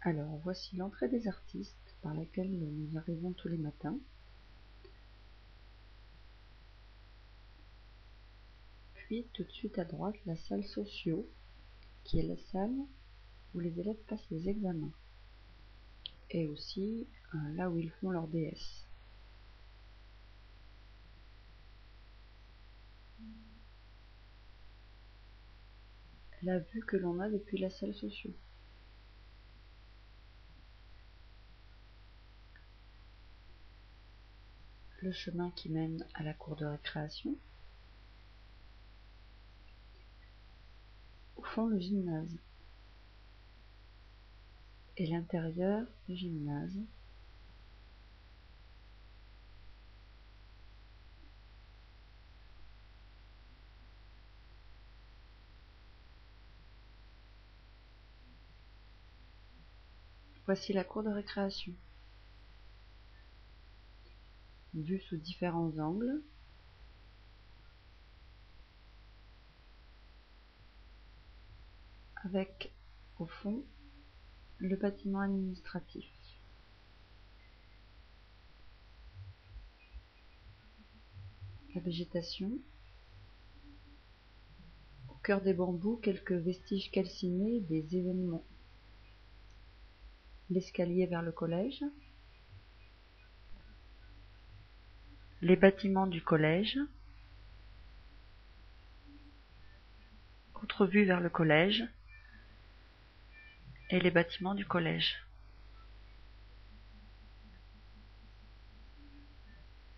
Alors, voici l'entrée des artistes par laquelle nous arrivons tous les matins. Puis, tout de suite à droite, la salle sociaux, qui est la salle où les élèves passent les examens. Et aussi là où ils font leur DS. La vue que l'on a depuis la salle sociaux. Le chemin qui mène à la cour de récréation. Au fond, le gymnase. Et l'intérieur du gymnase. Voici la cour de récréation. Vue sous différents angles. Avec, au fond, le bâtiment administratif. La végétation. Au cœur des bambous, quelques vestiges calcinés des événements. L'escalier vers le collège. Les bâtiments du collège. Autre vue vers le collège. Et les bâtiments du collège.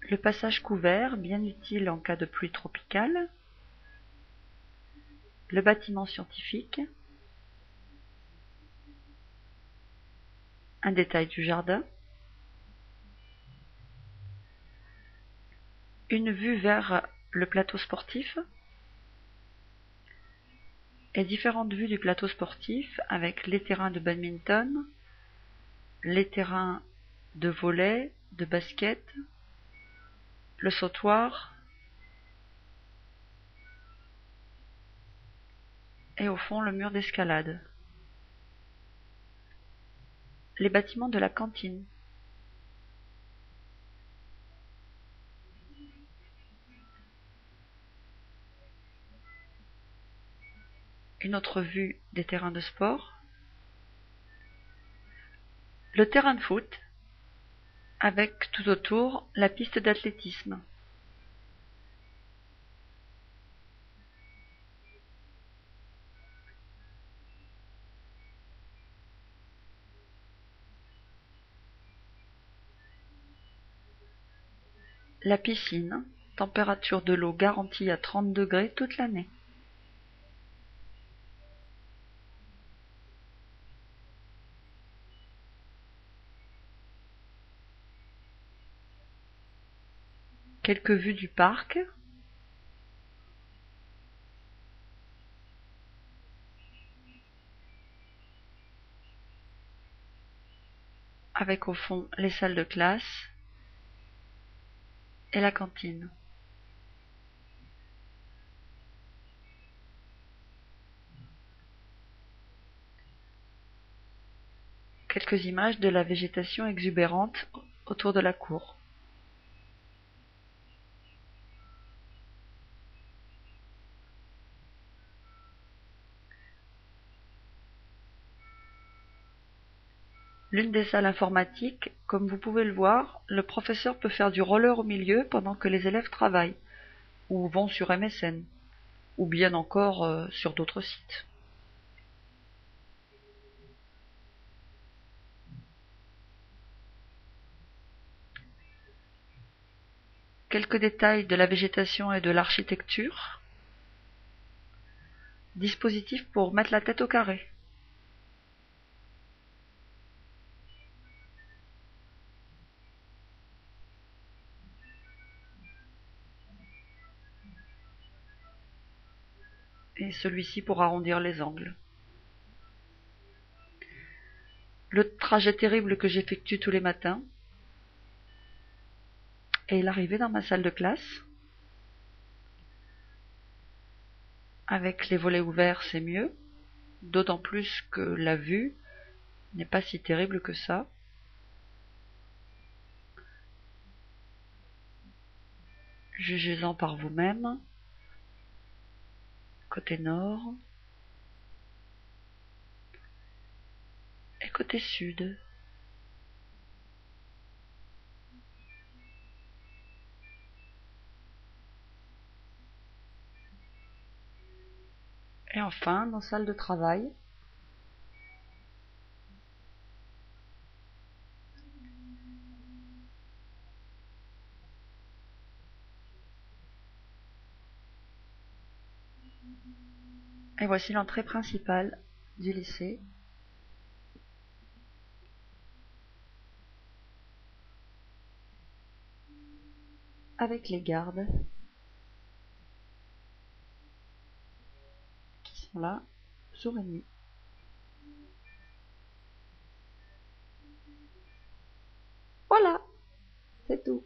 Le passage couvert, bien utile en cas de pluie tropicale. Le bâtiment scientifique. Un détail du jardin. Une vue vers le plateau sportif. Et différentes vues du plateau sportif avec les terrains de badminton, les terrains de volley, de basket, le sautoir et au fond le mur d'escalade. Les bâtiments de la cantine. Une autre vue des terrains de sport. Le terrain de foot avec tout autour la piste d'athlétisme. La piscine, température de l'eau garantie à 30 degrés toute l'année. Quelques vues du parc. Avec au fond les salles de classe et la cantine. Quelques images de la végétation exubérante autour de la cour. L'une des salles informatiques, comme vous pouvez le voir, le professeur peut faire du roller au milieu pendant que les élèves travaillent, ou vont sur MSN, ou bien encore sur d'autres sites. Quelques détails de la végétation et de l'architecture. Dispositif pour mettre la tête au carré. Et celui-ci pour arrondir les angles. Le trajet terrible que j'effectue tous les matins. Et l'arrivée dans ma salle de classe. Avec les volets ouverts, c'est mieux. D'autant plus que la vue n'est pas si terrible que ça. Jugez-en par vous-même. Côté nord et côté sud. Et enfin, nos salles de travail. Et voici l'entrée principale du lycée. Avec les gardes qui sont là, jour et nuit. Voilà, c'est tout.